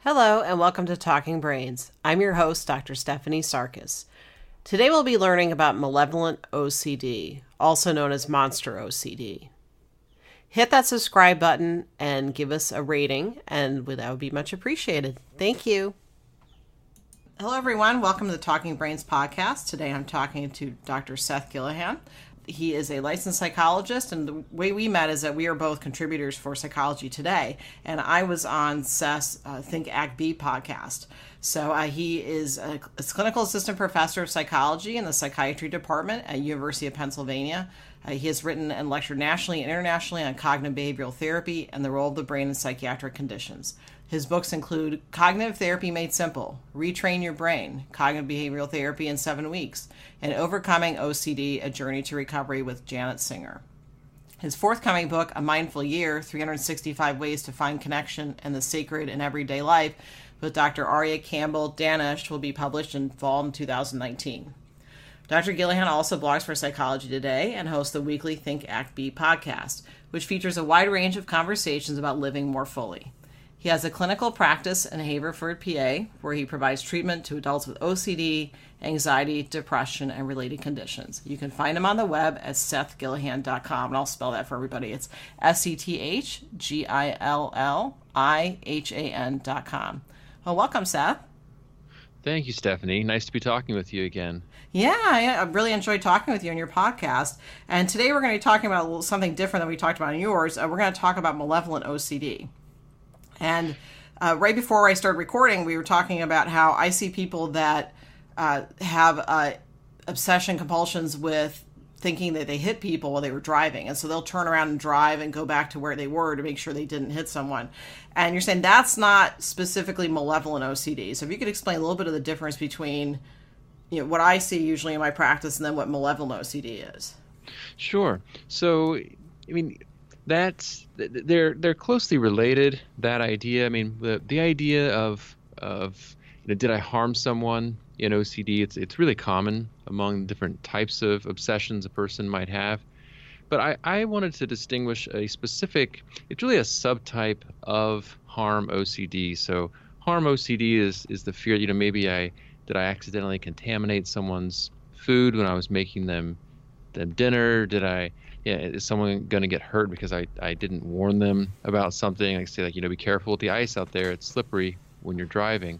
Hello and welcome to Talking Brains. I'm your host, Dr. Stephanie Sarkis. Today we'll be learning about malevolent OCD, also known as monster OCD. Hit that subscribe button and give us a rating, and that would be much appreciated. Thank you. Hello everyone, welcome to the Talking Brains podcast. Today I'm talking to Dr. Seth Gillihan. He is a licensed psychologist, and the way we met is that we are both contributors for Psychology Today, and I was on Seth's Think Act Be podcast. So he is a clinical assistant professor of psychology in the psychiatry department at University of Pennsylvania. He has written and lectured nationally and internationally on cognitive behavioral therapy and the role of the brain in psychiatric conditions. His books include Cognitive Therapy Made Simple, Retrain Your Brain, Cognitive Behavioral Therapy in 7 Weeks, and Overcoming OCD, A Journey to Recovery with Janet Singer. His forthcoming book, A Mindful Year, 365 Ways to Find Connection and the Sacred in Everyday Life, with Dr. Arya Campbell Danish, will be published in fall in 2019. Dr. Gillihan also blogs for Psychology Today and hosts the weekly Think Act Be podcast, which features a wide range of conversations about living more fully. He has a clinical practice in Haverford, PA, where he provides treatment to adults with OCD, anxiety, depression, and related conditions. You can find him on the web at sethgillihan.com, and I'll spell that for everybody. It's SETHGILLIHAN.com. Well, welcome, Seth. Thank you, Stephanie. Nice to be talking with you again. Yeah, I really enjoyed talking with you on your podcast. And today we're going to be talking about something different than we talked about in yours. We're going to talk about malevolent OCD. And right before I started recording, we were talking about how I see people that have obsession compulsions with thinking that they hit people while they were driving. And so they'll turn around and drive and go back to where they were to make sure they didn't hit someone. And you're saying that's not specifically malevolent OCD. So if you could explain a little bit of the difference between what I see usually in my practice and then what malevolent OCD is. Sure. So, they're closely related, that idea. The idea of did I harm someone in OCD? It's really common among different types of obsessions a person might have. But I wanted to distinguish it's really a subtype of harm OCD. So harm OCD is the fear, did I accidentally contaminate someone's food when I was making them dinner? Is someone going to get hurt because I didn't warn them about something? I say, be careful with the ice out there. It's slippery when you're driving,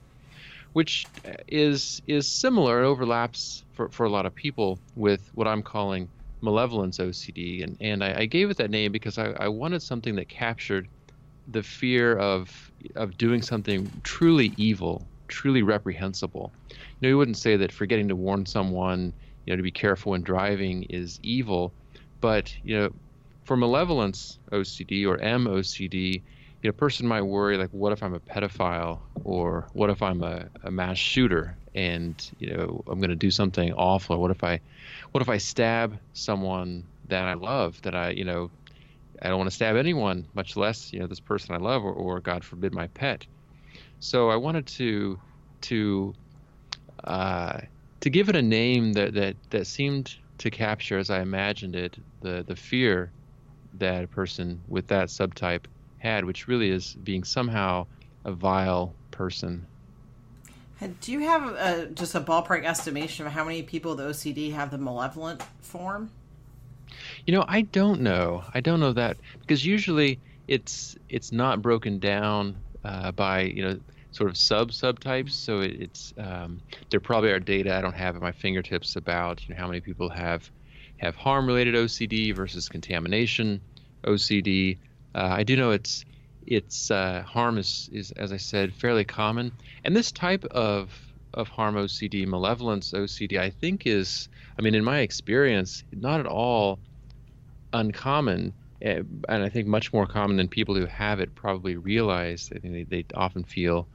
which is similar. It overlaps for a lot of people with what I'm calling malevolence OCD. And I gave it that name because I wanted something that captured the fear of doing something truly evil, truly reprehensible. You wouldn't say that forgetting to warn someone, to be careful when driving is evil. But, for malevolence OCD or MOCD, a person might worry, like, what if I'm a pedophile, or what if I'm a mass shooter and, I'm going to do something awful? Or what if I stab someone that I love, that I don't want to stab anyone, much less, this person I love, or God forbid, my pet. So I wanted to give it a name that seemed to capture, as I imagined it, the fear that a person with that subtype had, which really is being somehow a vile person. Do you have just a ballpark estimation of how many people with OCD have the malevolent form? I don't know. I don't know that, because usually it's not broken down by sort of subtypes. So it's there probably are data I don't have at my fingertips about how many people have harm-related OCD versus contamination OCD. I do know it's harm is, as I said, fairly common. And this type of harm OCD, malevolence OCD, I think is, in my experience, not at all uncommon, and I think much more common than people who have it probably realize. I think they often feel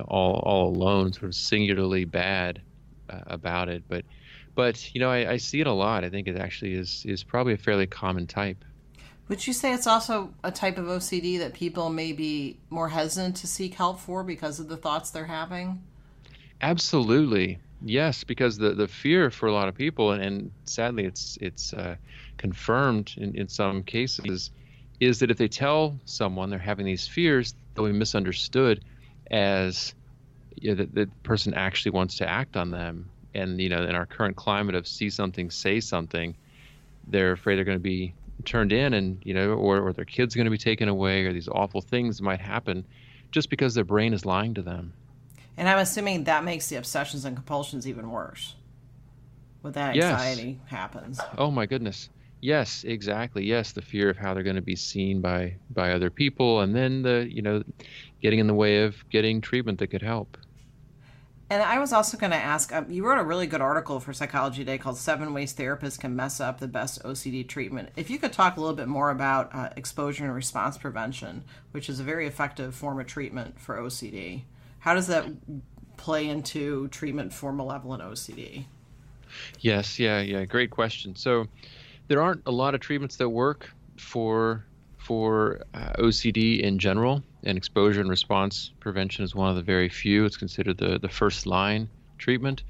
all alone, sort of singularly bad about it. But I see it a lot. I think it actually is probably a fairly common type. Would you say it's also a type of OCD that people may be more hesitant to seek help for because of the thoughts they're having? Absolutely. Yes, because the fear for a lot of people, and sadly it's confirmed in some cases, is that if they tell someone they're having these fears, they'll be misunderstood as the person actually wants to act on them. And, in our current climate of see something, say something, they're afraid they're going to be turned in and, or their kid's going to be taken away, or these awful things might happen just because their brain is lying to them. And I'm assuming that makes the obsessions and compulsions even worse when that anxiety happens. Oh, my goodness. Yes, exactly. Yes, the fear of how they're going to be seen by other people, and then getting in the way of getting treatment that could help. And I was also going to ask, you wrote a really good article for Psychology Today called 7 Ways Therapists Can Mess Up the Best OCD Treatment. If you could talk a little bit more about exposure and response prevention, which is a very effective form of treatment for OCD. How does that play into treatment for malevolent OCD? Yes, yeah, great question. So there aren't a lot of treatments that work for OCD in general, and exposure and response prevention is one of the very few. It's considered the first line treatment.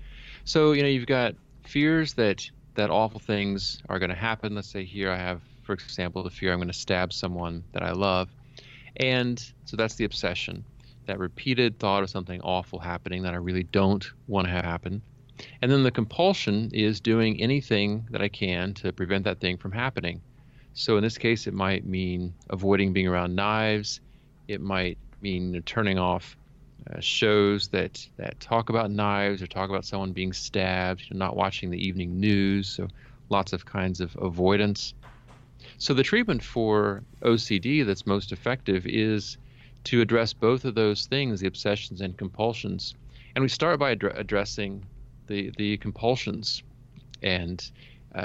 So, you've got fears that awful things are going to happen. Let's say here I have, for example, the fear I'm going to stab someone that I love. And so that's the obsession, that repeated thought of something awful happening that I really don't want to have happen. And then the compulsion is doing anything that I can to prevent that thing from happening. So in this case, it might mean avoiding being around knives. It might mean turning off shows that talk about knives or talk about someone being stabbed, not watching the evening news. So lots of kinds of avoidance. So the treatment for OCD that's most effective is to address both of those things, the obsessions and compulsions. And we start by addressing the compulsions. And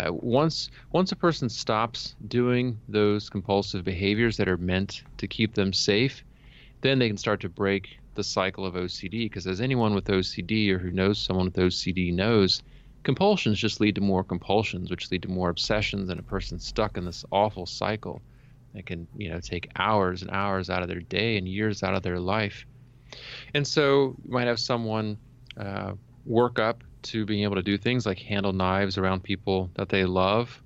once a person stops doing those compulsive behaviors that are meant to keep them safe, then they can start to break the cycle of OCD. Because as anyone with OCD or who knows someone with OCD knows, compulsions just lead to more compulsions, which lead to more obsessions, and a person's stuck in this awful cycle that can, take hours and hours out of their day and years out of their life. And so you might have someone work up to being able to do things like handle knives around people that they love,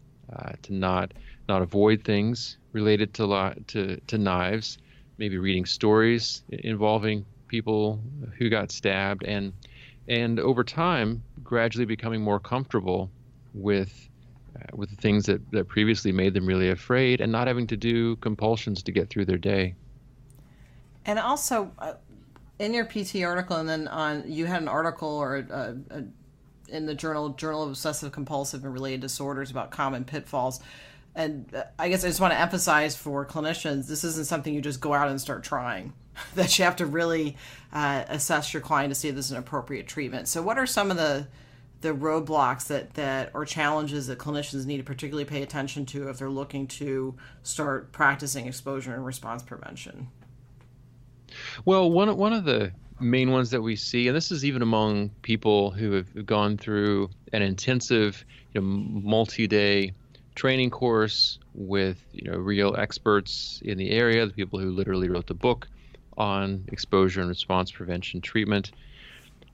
to not avoid things related to knives, maybe reading stories involving people who got stabbed, and over time gradually becoming more comfortable with the things that previously made them really afraid, and not having to do compulsions to get through their day. And also, in your PT article, and then you had an article or in the Journal of Obsessive Compulsive and Related Disorders about common pitfalls. And I guess I just want to emphasize for clinicians, this isn't something you just go out and start trying, that you have to really assess your client to see if this is an appropriate treatment. So what are some of the roadblocks that or challenges that clinicians need to particularly pay attention to if they're looking to start practicing exposure and response prevention? Well, one of the main ones that we see, and this is even among people who have gone through an intensive, multi-day training course with, real experts in the area, the people who literally wrote the book on exposure and response prevention treatment.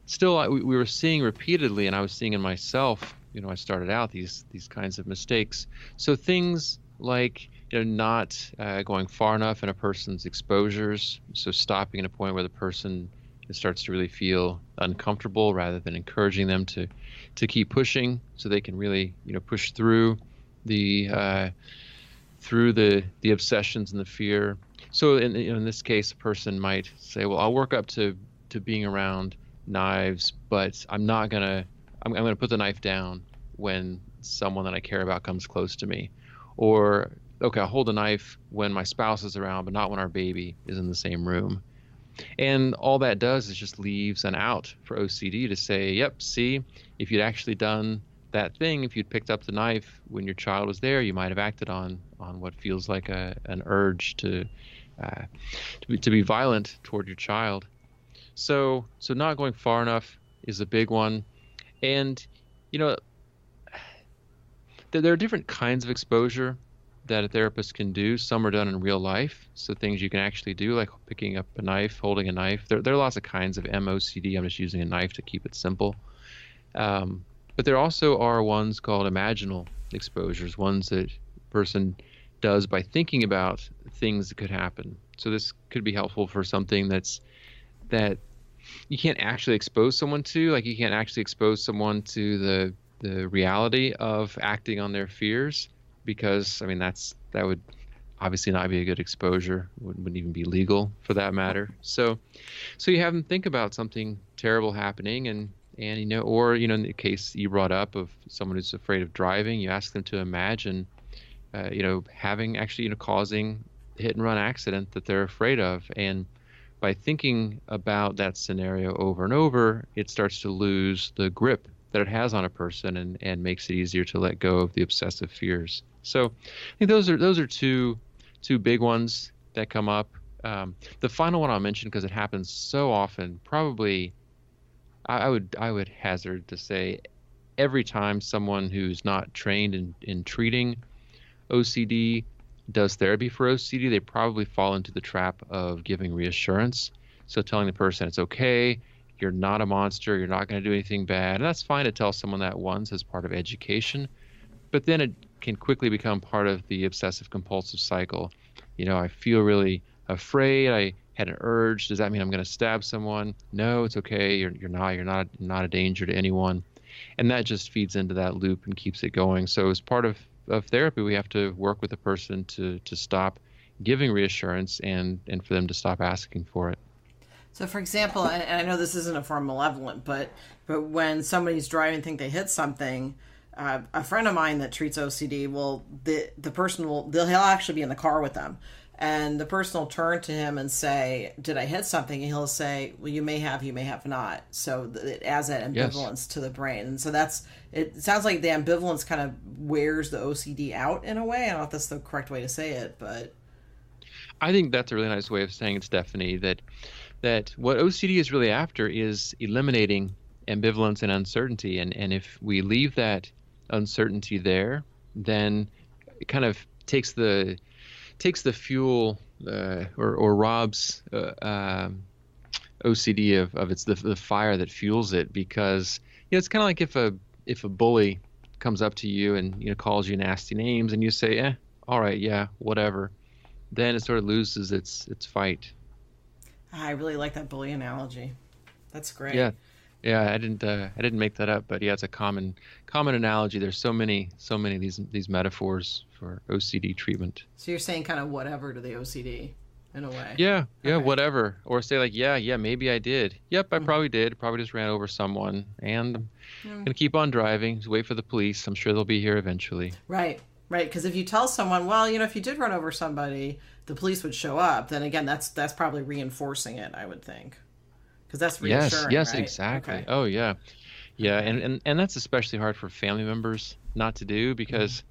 Still, we were seeing repeatedly, and I was seeing in myself, I started out these kinds of mistakes. So things like, not going far enough in a person's exposures, so stopping at a point where the person starts to really feel uncomfortable rather than encouraging them to keep pushing so they can really, push through the obsessions and the fear. So in this case, a person might say, well, I'll work up to being around knives, but I'm going to put the knife down when someone that I care about comes close to me. Or, okay, I'll hold a knife when my spouse is around, but not when our baby is in the same room. And all that does is just leaves an out for OCD to say, yep, see, if you'd actually done that thing, if you'd picked up the knife when your child was there, you might have acted on what feels like an urge to be violent toward your child. So not going far enough is a big one. And, there are different kinds of exposure that a therapist can do. Some are done in real life, so things you can actually do, like picking up a knife, holding a knife. There are lots of kinds of MOCD. I'm just using a knife to keep it simple. But there also are ones called imaginal exposures, ones that a person does by thinking about things that could happen. So this could be helpful for something that that you can't actually expose someone to. Like, you can't actually expose someone to the reality of acting on their fears, because I mean that would obviously not be a good exposure. Wouldn't even be legal for that matter. So you have them think about something terrible happening, and or in the case you brought up of someone who's afraid of driving, you ask them to imagine having actually causing a hit and run accident that they're afraid of. And by thinking about that scenario over and over, it starts to lose the grip that it has on a person, and makes it easier to let go of the obsessive fears. So I think those are two big ones that come up. The final one I'll mention, because it happens so often, probably I would hazard to say every time someone who's not trained in treating OCD does therapy for OCD, they probably fall into the trap of giving reassurance. So telling the person it's okay, you're not a monster, you're not going to do anything bad. And that's fine to tell someone that once as part of education, but then it can quickly become part of the obsessive compulsive cycle. I feel really afraid, I had an urge, does that mean I'm going to stab someone? No, it's okay, you're not a danger to anyone. And that just feeds into that loop and keeps it going. So as part of therapy, we have to work with the person to stop giving reassurance, and for them to stop asking for it. So, for example, and I know this isn't a form of malevolent, but when somebody's driving, think they hit something, a friend of mine that treats OCD the person he'll actually be in the car with them, and the person will turn to him and say, "Did I hit something?" And he'll say, "Well, you may have not." So it adds that ambivalence to the brain, and so it sounds like the ambivalence kind of wears the OCD out in a way. I don't know if that's the correct way to say it, but I think that's a really nice way of saying it, Stephanie, that what OCD is really after is eliminating ambivalence and uncertainty. And if we leave that uncertainty there, then it kind of takes the fuel or robs OCD of its the fire that fuels it. Because it's kind of like if a bully comes up to you and calls you nasty names, and you say, all right, yeah, whatever, then it sort of loses its fight. I really like that bully analogy. That's great. Yeah, I didn't make that up, but yeah, it's a common analogy. There's so many of these metaphors for OCD treatment. So you're saying kind of whatever to the OCD in a way. Yeah, okay. Whatever. Or say like, yeah, maybe I did. Yep, I probably did. Probably just ran over someone, and I'm gonna keep on driving. Just wait for the police. I'm sure they'll be here eventually. Right. Because if you tell someone, well, if you did run over somebody, the police would show up, then again, that's probably reinforcing it, I would think. Because that's reassuring, yes, right? Exactly. Okay. Oh, yeah. Yeah, and that's especially hard for family members not to do, because,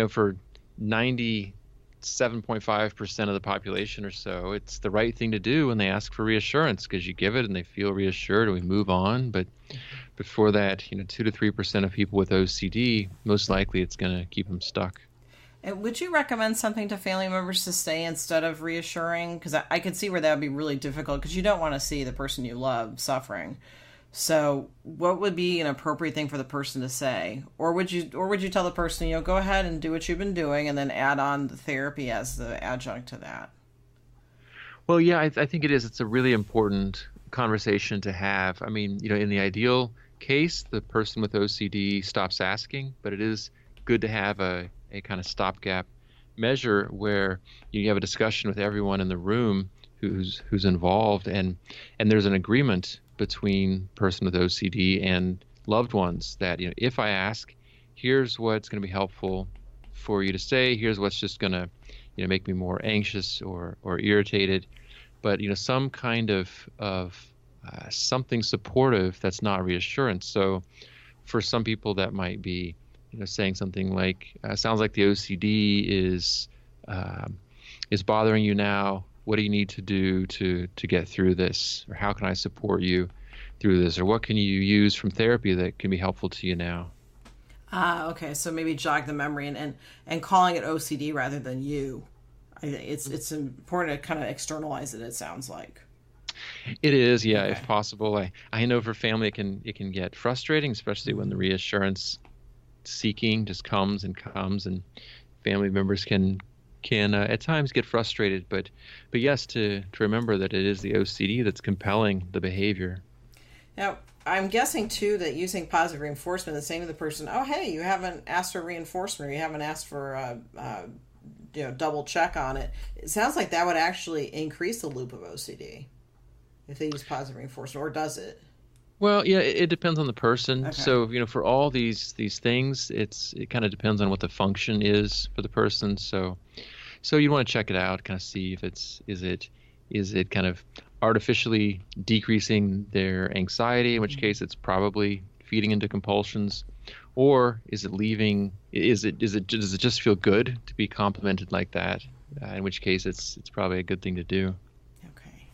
for 97.5% of the population or so, it's the right thing to do when they ask for reassurance, because you give it and they feel reassured and we move on. But before that, 2 to 3% of people with OCD, most likely it's going to keep them stuck. And would you recommend something to family members to say instead of reassuring? Because I could see where that would be really difficult, because you don't want to see the person you love suffering. So what would be an appropriate thing for the person to say? Or would you tell the person, go ahead and do what you've been doing, and then add on the therapy as the adjunct to that? Well, yeah, I think it is. It's a really important conversation to have. I mean, in the ideal case, the person with OCD stops asking, but it is good to have a kind of stopgap measure where you have a discussion with everyone in the room who's involved, and there's an agreement between person with OCD and loved ones that, if I ask, here's what's going to be helpful for you to say, here's what's just going to, make me more anxious or irritated, but, some kind of something supportive that's not reassurance. So for some people that might be, saying something like, sounds like the OCD is bothering you now. What do you need to do to get through this? Or how can I support you through this? Or what can you use from therapy that can be helpful to you now? Okay. So maybe jog the memory and calling it OCD rather than you. It's important to kind of externalize it sounds like. It is, yeah, okay. If possible. I know for family it can get frustrating, especially when the reassurance seeking just comes, and family members can can at times get frustrated, but yes, to remember that it is the OCD that's compelling the behavior. Now, I'm guessing too that using positive reinforcement is saying to the person, "Oh, hey, you haven't asked for reinforcement, or you haven't asked for double check on it." It sounds like that would actually increase the loop of OCD if they use positive reinforcement, or does it? Well, yeah, it depends on the person. Okay. So, for all these things, it kind of depends on what the function is for the person. So you want to check it out, kind of see if is it kind of artificially decreasing their anxiety, in which case it's probably feeding into compulsions, or is it leaving? Does it just feel good to be complimented like that? In which case it's probably a good thing to do. Okay.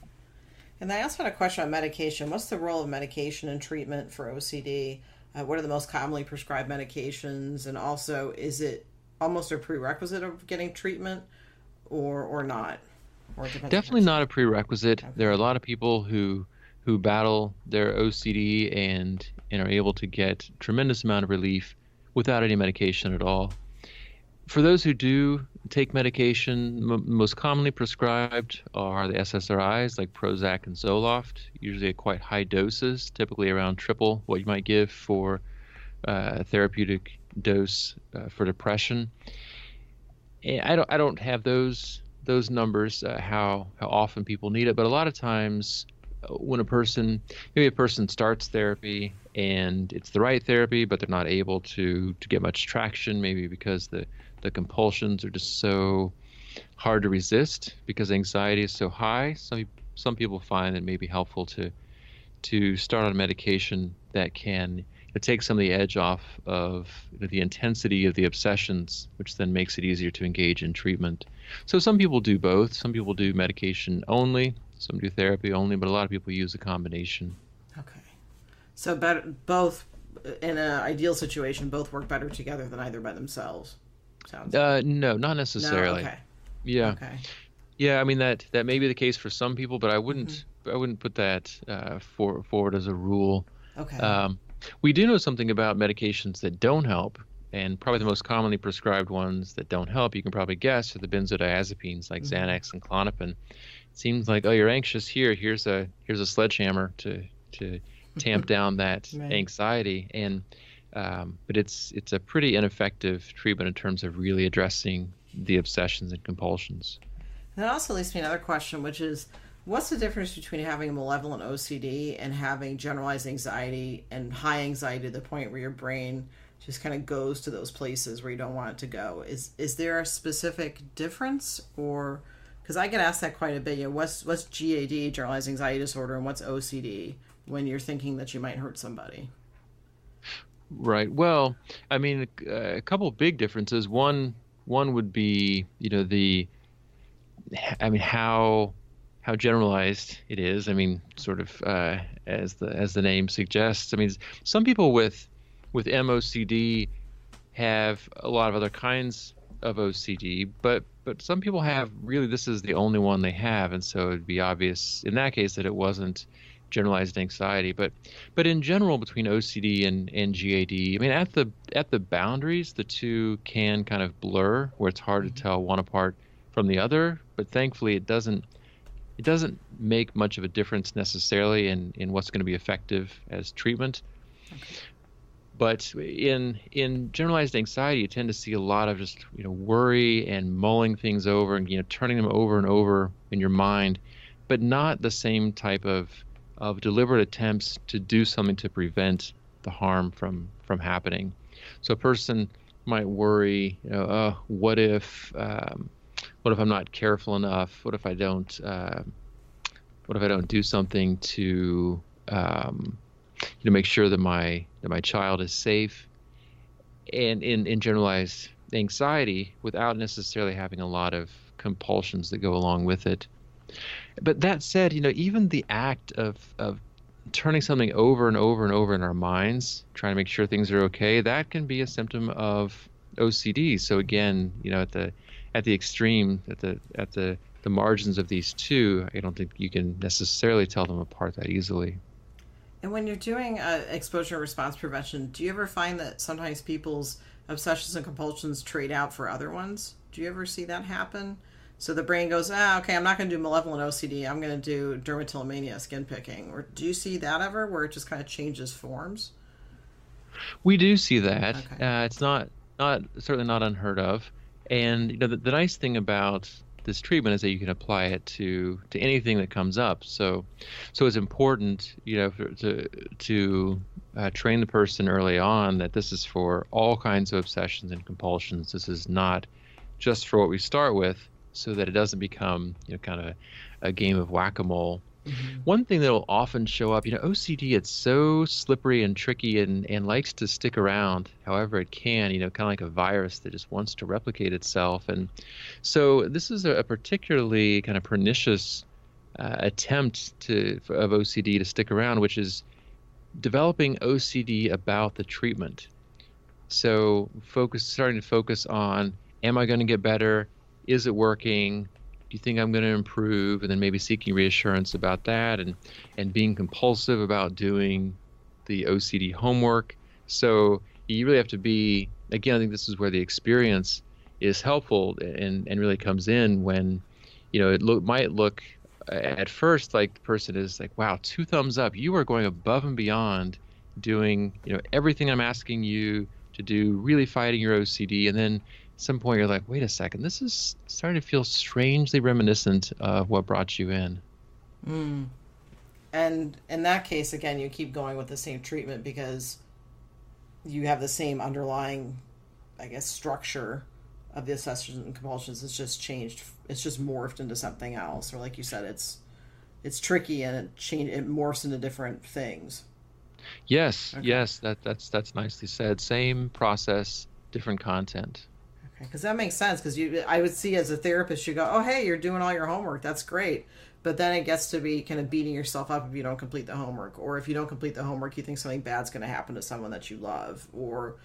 And I also had a question on medication. What's the role of medication in treatment for OCD? What are the most commonly prescribed medications? And also, is it almost a prerequisite of getting treatment or not? Or it depends on the Definitely person? not a prerequisite. There are Okay. a lot of people who battle their OCD and are able to get tremendous amount of relief without any medication at all. For those who do take medication, most commonly prescribed are the SSRIs like Prozac and Zoloft, usually at quite high doses, typically around triple what you might give for a therapeutic dose for depression. And I don't have those numbers, how often people need it, but a lot of times when maybe a person starts therapy and it's the right therapy, but they're not able to get much traction, maybe because the compulsions are just so hard to resist because anxiety is so high. Some people find it may be helpful to start on a medication that can take some of the edge off of the intensity of the obsessions, which then makes it easier to engage in treatment. So some people do both. Some people do medication only, some do therapy only, but a lot of people use a combination. Okay. So better both in an ideal situation, both work better together than either by themselves. Sounds like. No, not No. necessarily. Okay. Yeah, Okay. yeah. I mean that may be the case for some people, but I Hmm. wouldn't put that forward as a rule. Okay. Um, we do know something about medications that don't help, and probably the most commonly prescribed ones that don't help, you can probably guess, are the benzodiazepines like Hmm. Xanax and Klonopin. It seems like, oh, you're anxious here. Here's a sledgehammer to tamp down that Right. anxiety, but it's a pretty ineffective treatment in terms of really addressing the obsessions and compulsions. That also leads me to another question, which is, what's the difference between having a malevolent OCD and having generalized anxiety and high anxiety to the point where your brain just kind of goes to those places where you don't want it to go? Is there a specific difference, or because I get asked that quite a bit? What's GAD, generalized anxiety disorder, and what's OCD when you're thinking that you might hurt somebody? Right. Well, I mean, a couple of big differences. One would be, I mean, how generalized it is. I mean, sort of as the name suggests. I mean, some people with MOCD have a lot of other kinds of OCD, but some people have really this is the only one they have, and so it'd be obvious in that case that it wasn't generalized anxiety. But in general, between OCD and GAD, I mean, at the boundaries, the two can kind of blur, where it's hard to tell one apart from the other. But thankfully, it doesn't make much of a difference necessarily in what's going to be effective as treatment. But in generalized anxiety, you tend to see a lot of just worry and mulling things over and turning them over and over in your mind, but not the same type of deliberate attempts to do something to prevent the harm from happening. So a person might worry, what if I'm not careful enough? What if I don't do something to make sure that my child is safe? And in generalized anxiety, without necessarily having a lot of compulsions that go along with it. But that said, even the act of turning something over and over and over in our minds, trying to make sure things are okay, that can be a symptom of OCD. So again, at the extreme, at the margins of these two, I don't think you can necessarily tell them apart that easily. And when you're doing exposure response prevention, do you ever find that sometimes people's obsessions and compulsions trade out for other ones? Do you ever see that happen? So the brain goes, okay, I'm not going to do malevolent OCD. I'm going to do dermatillomania, skin picking. Or do you see that ever, where it just kind of changes forms? We do see that. Okay. It's not certainly not unheard of. And the nice thing about this treatment is that you can apply it to anything that comes up. So it's important, to train the person early on that this is for all kinds of obsessions and compulsions. This is not just for what we start with, so that it doesn't become kind of a game of whack-a-mole. Mm-hmm. One thing that will often show up, OCD, it's so slippery and tricky and likes to stick around however it can, kind of like a virus that just wants to replicate itself. And so this is a particularly kind of pernicious attempt of OCD to stick around, which is developing OCD about the treatment. So starting to focus on, am I going to get better? Is it working? Do you think I'm going to improve? And then maybe seeking reassurance about that, and being compulsive about doing the OCD homework. So you really have to be, again, I think this is where the experience is helpful and really comes in when, it might look at first like the person is like, wow, 2 thumbs up. You are going above and beyond doing, everything I'm asking you to do, really fighting your OCD. And then at some point you're like, wait a second, this is starting to feel strangely reminiscent of what brought you in. Mm. And in that case, again, you keep going with the same treatment because you have the same underlying, I guess, structure of the obsessions and compulsions. It's just changed. It's just morphed into something else. Or like you said, it's tricky and it morphs into different things. Yes, Okay. yes, that's nicely said. Same process, different content. Okay, because that makes sense. Because I would see as a therapist, you go, "Oh, hey, you're doing all your homework. That's great." But then it gets to be kind of beating yourself up if you don't complete the homework, or if you don't complete the homework, you think something bad's going to happen to someone that you love, or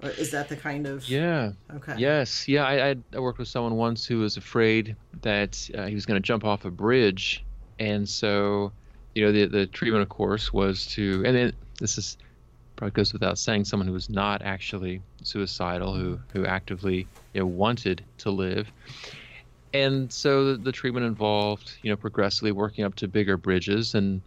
is that the kind of? Yeah. Okay. Yes. Yeah. I worked with someone once who was afraid that he was going to jump off a bridge, and so, the treatment, of course, was to, and then this is probably goes without saying, someone who was not actually suicidal, who actively, wanted to live. And so the treatment involved, progressively working up to bigger bridges. And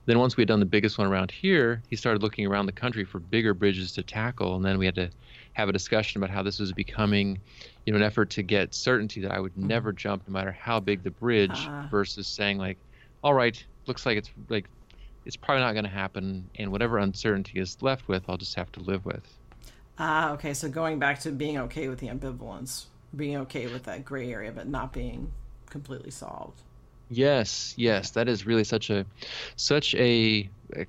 then once we had done the biggest one around here, he started looking around the country for bigger bridges to tackle. And then we had to have a discussion about how this was becoming, an effort to get certainty that I would never jump no matter how big the bridge, versus saying like, all right, looks like it's probably not going to happen. And whatever uncertainty is left with, I'll just have to live with. Okay. So going back to being okay with the ambivalence, being okay with that gray area, but not being completely solved. Yes, that is really such a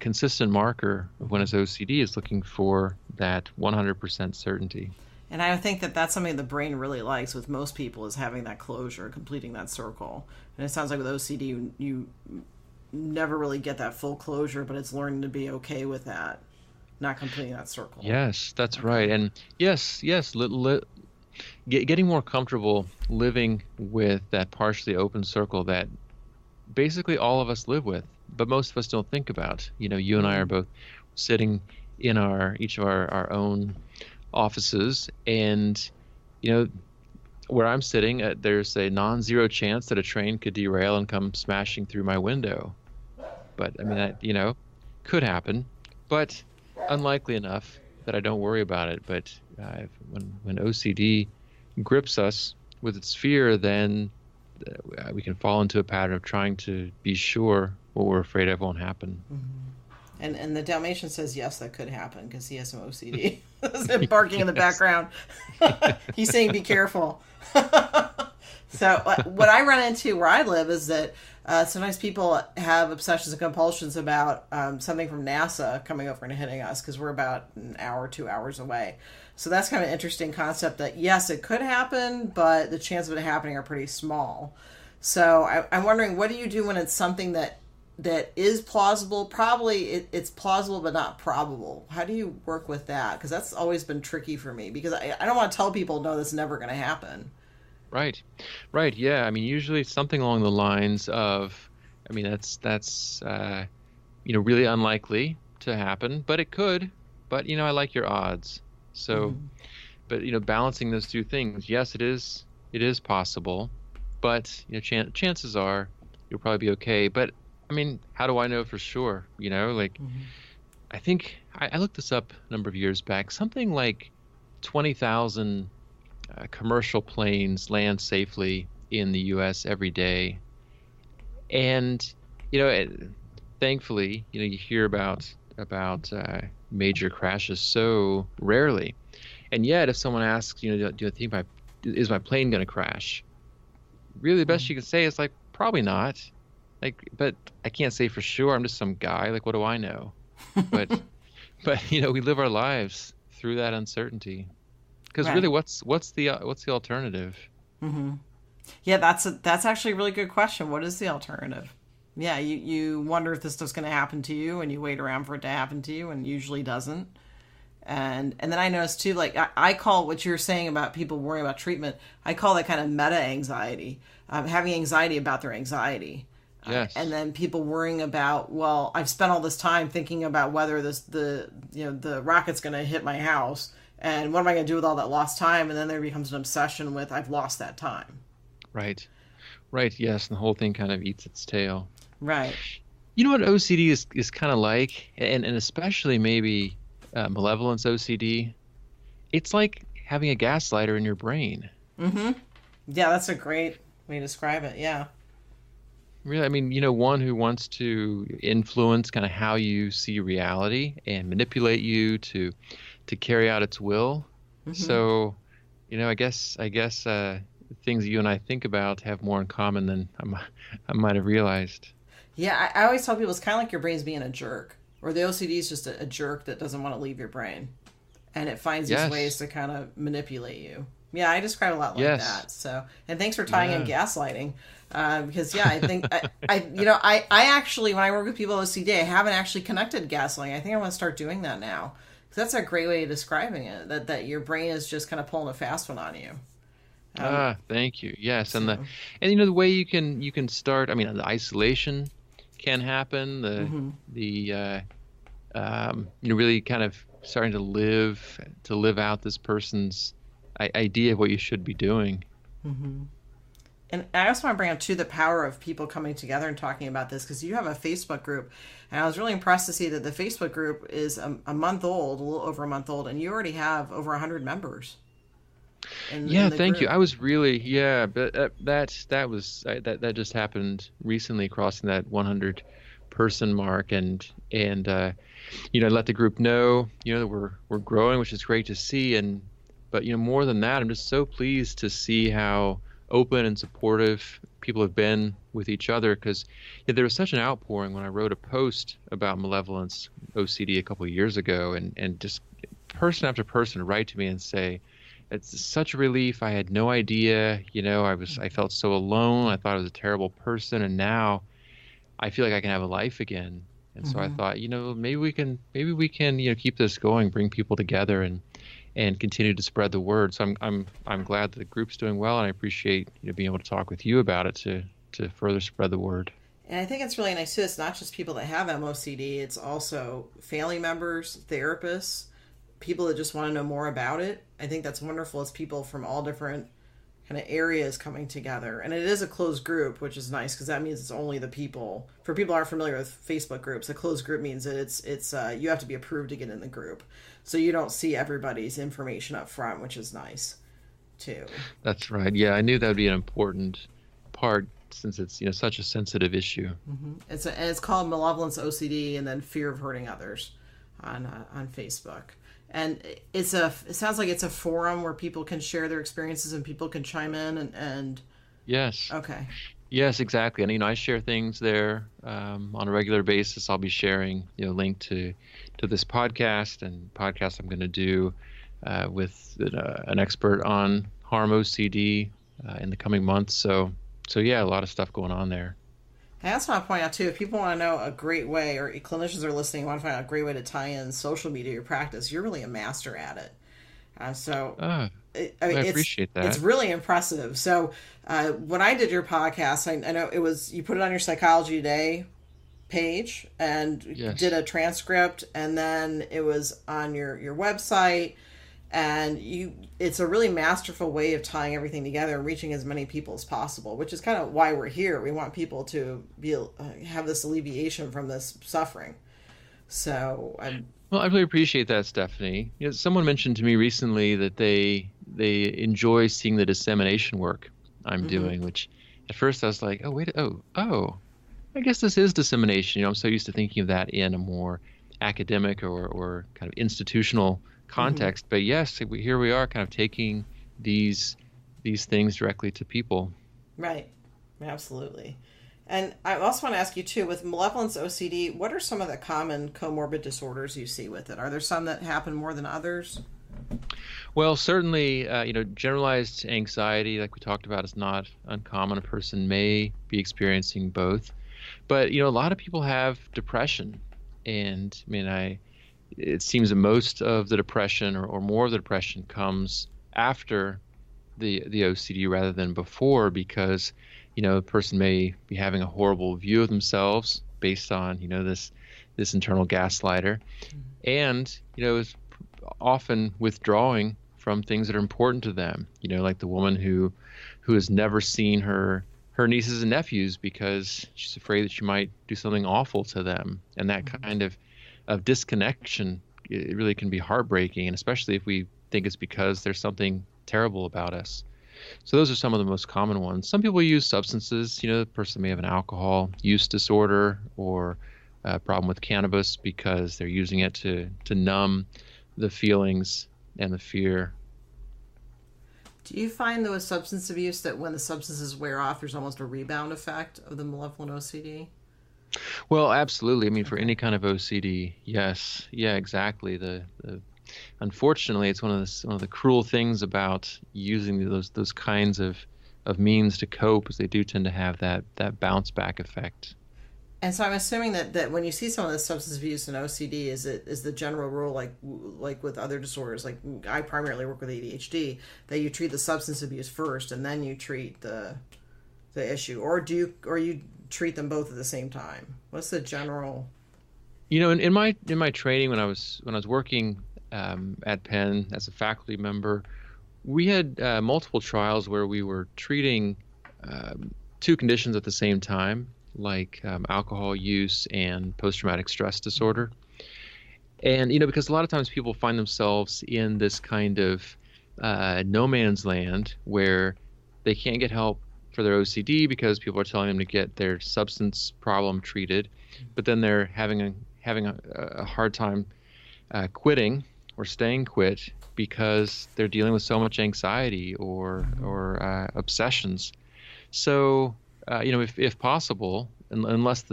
consistent marker of when it's OCD, is looking for that 100% certainty. And I think that that's something the brain really likes with most people, is having that closure, completing that circle. And it sounds like with OCD, you never really get that full closure, but it's learning to be okay with that, not completing that circle. Yes, that's right. And yes, getting more comfortable living with that partially open circle that basically all of us live with, but most of us don't think about. You and I are both sitting in each of our own offices, and where I'm sitting, there's a non-zero chance that a train could derail and come smashing through my window. But I mean, that could happen, but unlikely enough that I don't worry about it. But when OCD grips us with its fear, then we can fall into a pattern of trying to be sure what we're afraid of won't happen. Mm-hmm. And the Dalmatian says yes, that could happen because he has some OCD. Barking in the background. He's saying be careful. So what I run into where I live is that sometimes people have obsessions and compulsions about something from NASA coming over and hitting us because we're about an hour, 2 hours away. So that's kind of an interesting concept that, yes, it could happen, but the chance of it happening are pretty small. So I'm wondering, what do you do when it's something that is plausible? Probably it's plausible, but not probable. How do you work with that? Because that's always been tricky for me, because I don't want to tell people, no, that's never going to happen. Right. Yeah. I mean, usually it's something along the lines of, I mean, that's really unlikely to happen, but it could. But I like your odds. So, but balancing those two things. Yes, it is it is possible, but chances are you'll probably be okay. But I mean, how do I know for sure? Like I think I looked this up a number of years back. Something like 20,000 commercial planes land safely in the U.S. every day, and you know, it, thankfully, you hear about major crashes so rarely. And yet, if someone asks, do you think is my plane going to crash? Really, the best you can say is like, probably not. Like, but I can't say for sure. I'm just some guy. Like, what do I know? But, but we live our lives through that uncertainty. Because really, Right. what's the alternative? Yeah, that's actually a really good question. What is the alternative? Yeah, you wonder if this stuff's going to happen to you, and you wait around for it to happen to you, and usually doesn't. And then I noticed too, like I call what you're saying about people worrying about treatment, I call that kind of meta anxiety, having anxiety about their anxiety. And Yes. then people worrying about, well, I've spent all this time thinking about whether the rocket's going to hit my house, and what am I going to do with all that lost time? And then there becomes an obsession with, I've lost that time. Right. Right. Yes. And the whole thing kind of eats its tail. Right. You know what OCD is kind of like, and especially maybe malevolence OCD. It's like having a gaslighter in your brain. Yeah, that's a great way to describe it. Yeah. Really, I mean, one who wants to influence kind of how you see reality and manipulate you to carry out its will. So, I guess things you and I think about have more in common than I might have realized. Yeah, I always tell people it's kind of like your brain's being a jerk, or the OCD is just a jerk that doesn't want to leave your brain, and it finds these ways Yes. to kind of manipulate you. Yeah, I describe a lot like Yes. that. So, and thanks for tying in Yeah. gaslighting, because yeah, I think I actually, when I work with people with OCD, I haven't actually connected gaslighting. I think I want to start doing that now. 'Cause that's a great way of describing it. That your brain is just kind of pulling a fast one on you. Thank you. Yes, and So, the way you can start. I mean, the isolation can happen. Really kind of starting to live out this person's idea of what you should be doing. and I also want to bring up too the power of people coming together and talking about this, because you have a Facebook group, and I was really impressed to see that the Facebook group is a month old, a little over a month old, and you already have over 100 members in Yeah, the thank you. group. I was really, yeah, but that just happened recently, crossing that 100 person mark, and let the group know, that we're growing, which is great to see, but more than that, I'm just so pleased to see how open and supportive people have been with each other, because there was such an outpouring when I wrote a post about malevolence OCD a couple of years ago, and just person after person write to me and say, it's such a relief. I had no idea. I felt so alone. I thought I was a terrible person, and now I feel like I can have a life again. And so I thought, maybe we can, keep this going, bring people together, and continue to spread the word. So I'm glad that the group's doing well, and I appreciate being able to talk with you about it to further spread the word. And I think it's really nice too. It's not just people that have MOCD; it's also family members, therapists, people that just want to know more about it. I think that's wonderful. It's people from all different kind of areas coming together, and it is a closed group, which is nice because that means it's only the people. For people who aren't familiar with Facebook groups, a closed group means that it's you have to be approved to get in the group, so you don't see everybody's information up front, which is nice too. That's right. Yeah, I knew that would be an important part since it's such a sensitive issue. It's called Malevolence OCD, and then Fear of Hurting Others on Facebook. And it sounds like it's a forum where people can share their experiences and people can chime in and Yes. okay. Yes, exactly. And I share things there on a regular basis. I'll be sharing link to this podcast and podcast I'm going to do with an expert on harm OCD in the coming months. So yeah, a lot of stuff going on there. I also want to point out too, if people want to know a great way, or clinicians are listening, want to find out a great way to tie in social media to your practice, you're really a master at it. So Ah, I mean, I appreciate that. it's really impressive. So when I did your podcast, I know it was, you put it on your Psychology Today page and Yes. did a transcript, and then it was on your website, And it's a really masterful way of tying everything together and reaching as many people as possible, which is kind of why we're here. We want people to have this alleviation from this suffering. So Well, I really appreciate that, Stephanie. Someone mentioned to me recently that they enjoy seeing the dissemination work I'm doing, which at first I was like, oh wait, oh, I guess this is dissemination. I'm so used to thinking of that in a more academic or kind of institutional context. But yes, here we are, kind of taking these things directly to people. Right, absolutely. And I also want to ask you too, with malevolence OCD, what are some of the common comorbid disorders you see with it? Are there some that happen more than others? Well, certainly, generalized anxiety, like we talked about, is not uncommon. A person may be experiencing both, but a lot of people have depression, and I mean, it seems that most of the depression or more of the depression comes after the OCD rather than before, because a person may be having a horrible view of themselves based on this internal gaslighter, and is often withdrawing from things that are important to them. Like the woman who has never seen her nieces and nephews because she's afraid that she might do something awful to them, and that kind of disconnection, it really can be heartbreaking, and especially if we think it's because there's something terrible about us. So those are some of the most common ones. Some people use substances. The person may have an alcohol use disorder or a problem with cannabis because they're using it to numb the feelings and the fear. Do you find though with substance abuse that when the substances wear off, there's almost a rebound effect of the malevolent OCD? Well, absolutely. I mean, for any kind of OCD, yes. Yeah, exactly. Unfortunately, it's one of the cruel things about using those kinds of means to cope, is they do tend to have that bounce back effect. And so I'm assuming that when you see some of the substance abuse in OCD, is the general rule like with other disorders, like I primarily work with ADHD, that you treat the substance abuse first and then you treat the issue, or you treat them both at the same time? What's the general? In my training, when I was working at Penn as a faculty member, we had multiple trials where we were treating two conditions at the same time, like alcohol use and post-traumatic stress disorder. And because a lot of times people find themselves in this kind of no man's land where they can't get help for their OCD because people are telling them to get their substance problem treated, but then they're having a hard time quitting or staying quit because they're dealing with so much anxiety or obsessions. So if possible, unless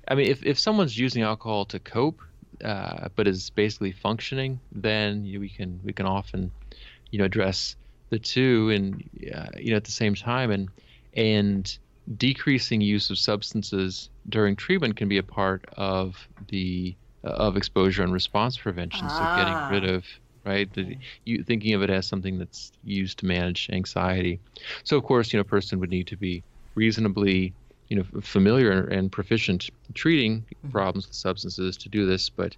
if someone's using alcohol to cope but is basically functioning, then we can often address the two and at the same time, and decreasing use of substances during treatment can be a part of exposure and response prevention. So getting rid of you thinking of it as something that's used to manage anxiety. So of course, a person would need to be reasonably familiar and proficient treating problems with substances to do this, but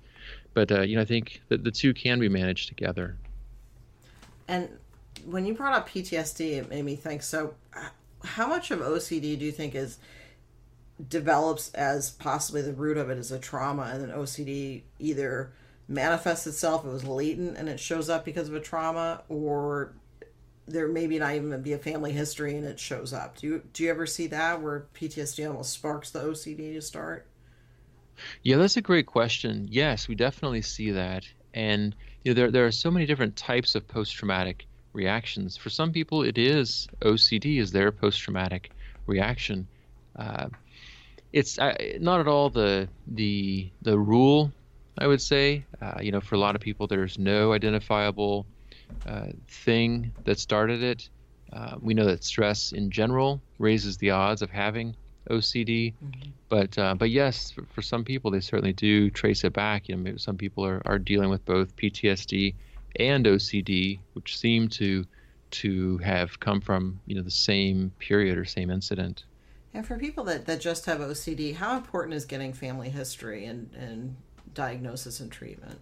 I think that the two can be managed together. And when you brought up PTSD, it made me think, so how much of OCD do you think develops as possibly the root of it is a trauma, and then OCD either manifests itself, it was latent and it shows up because of a trauma, or there maybe not even be a family history and it shows up? Do you ever see that where PTSD almost sparks the OCD to start? Yeah, that's a great question. Yes, we definitely see that. And there are so many different types of post-traumatic reactions. For some people, it is OCD is their post-traumatic reaction. It's not at all the rule, I would say. For a lot of people, there's no identifiable thing that started it. We know that stress in general raises the odds of having OCD, but yes, for some people, they certainly do trace it back. Maybe some people are dealing with both PTSD and OCD, which seem to have come from the same period or same incident. And for people that just have OCD, how important is getting family history and diagnosis and treatment?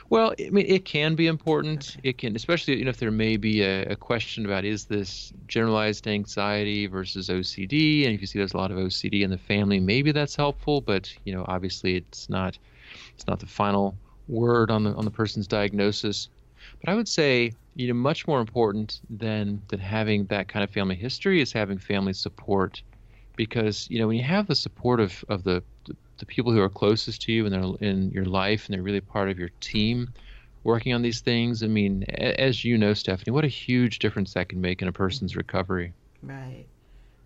Well, I mean, it can be important. It can, especially, if there may be a question about is this generalized anxiety versus OCD, and if you see there's a lot of OCD in the family, maybe that's helpful. But obviously, it's not the final word on the person's diagnosis. But I would say, much more important than having that kind of family history is having family support, because when you have the support of the people who are closest to you and they're in your life and they're really part of your team working on these things. I mean, as you know, Stephanie, what a huge difference that can make in a person's recovery. Right.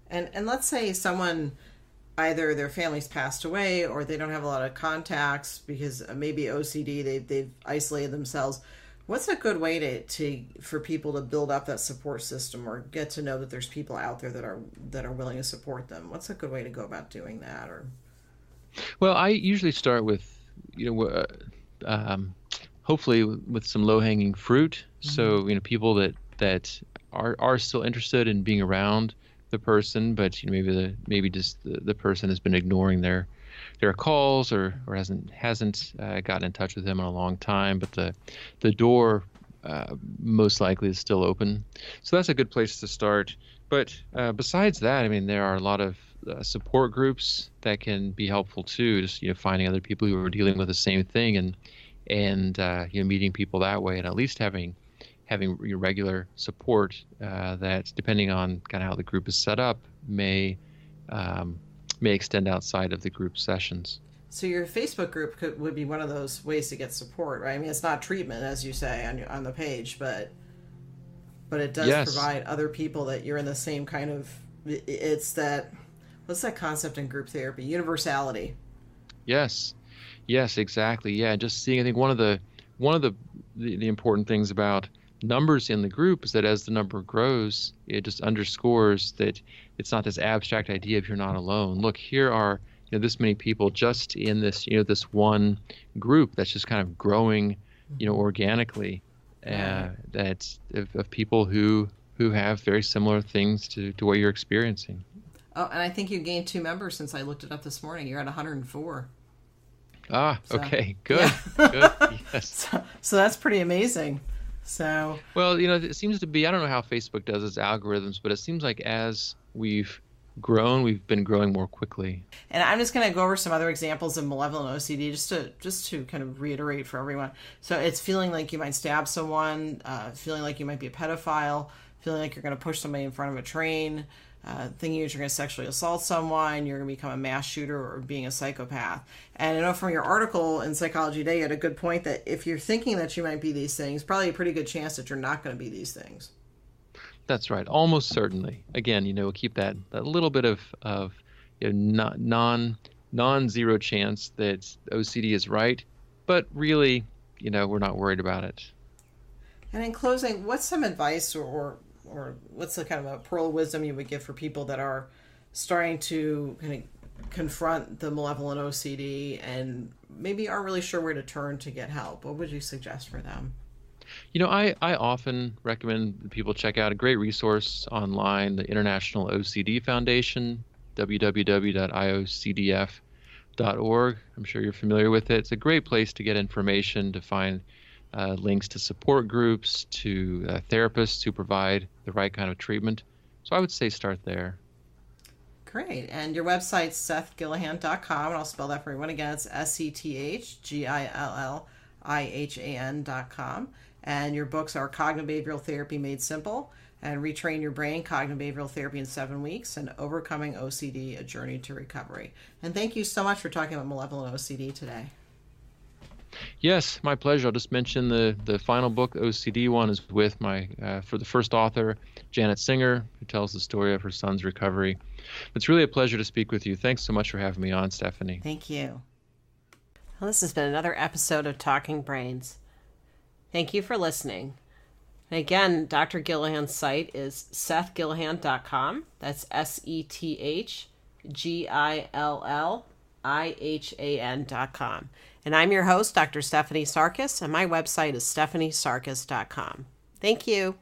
And let's say someone, either their family's passed away or they don't have a lot of contacts because maybe OCD, they've isolated themselves. What's a good way for people to build up that support system or get to know that there's people out there that are willing to support them? What's a good way to go about doing that? Or Well, I usually start with, hopefully with some low-hanging fruit. Mm-hmm. So, people that are still interested in being around the person, but maybe just the person has been ignoring their calls or hasn't gotten in touch with them in a long time, but the door most likely is still open. So that's a good place to start. But besides that, I mean, there are a lot of support groups that can be helpful too. Just finding other people who are dealing with the same thing and meeting people that way, and at least having your regular support that, depending on kind of how the group is set up, may extend outside of the group sessions. So your Facebook group would be one of those ways to get support, right? I mean, it's not treatment, as you say on the page, but it does provide other people that you're in the same kind of. It's that. What's that concept in group therapy? Universality. Yes, exactly. Yeah, just seeing. I think one of the important things about numbers in the group is that as the number grows, it just underscores that it's not this abstract idea of you're not alone. Look, here are this many people just in this this one group that's just kind of growing organically, that's of people who have very similar things to what you're experiencing. Oh, and I think you gained 2 members since I looked it up this morning. You're at 104. Okay, good. Good. Yes. So that's pretty amazing. So well, it seems to be, I don't know how Facebook does its algorithms, but it seems like as we've grown, we've been growing more quickly. And I'm just going to go over some other examples of malevolent OCD just to kind of reiterate for everyone. So it's feeling like you might stab someone, feeling like you might be a pedophile, feeling like you're going to push somebody in front of a train, thinking that you're going to sexually assault someone, you're going to become a mass shooter, or being a psychopath. And I know from your article in Psychology Today, you had a good point that if you're thinking that you might be these things, probably a pretty good chance that you're not going to be these things. That's right. Almost certainly. Again, we'll keep that little bit of non-zero chance that OCD is right, but really, we're not worried about it. And in closing, what's some advice or what's the kind of a pearl of wisdom you would give for people that are starting to kind of confront the malevolent OCD and maybe aren't really sure where to turn to get help? What would you suggest for them? I often recommend that people check out a great resource online, the International OCD Foundation, www.iocdf.org. I'm sure you're familiar with it. It's a great place to get information, to find links to support groups, to therapists who provide the right kind of treatment. So I would say start there. Great. And your website's SethGillihan.com, and I'll spell that for everyone again. It's SethGillihan.com. And your books are Cognitive Behavioral Therapy Made Simple and Retrain Your Brain, Cognitive Behavioral Therapy in 7 Weeks, and Overcoming OCD, A Journey to Recovery. And thank you so much for talking about malevolent OCD today. Yes, my pleasure. I'll just mention the final book, the OCD one, is with for the first author, Janet Singer, who tells the story of her son's recovery. It's really a pleasure to speak with you. Thanks so much for having me on, Stephanie. Thank you. Well, this has been another episode of Talking Brains. Thank you for listening. And again, Dr. Gillihan's site is SethGillihan.com. That's SethGillihan.com. And I'm your host, Dr. Stephanie Sarkis, and my website is stephaniesarkis.com. Thank you.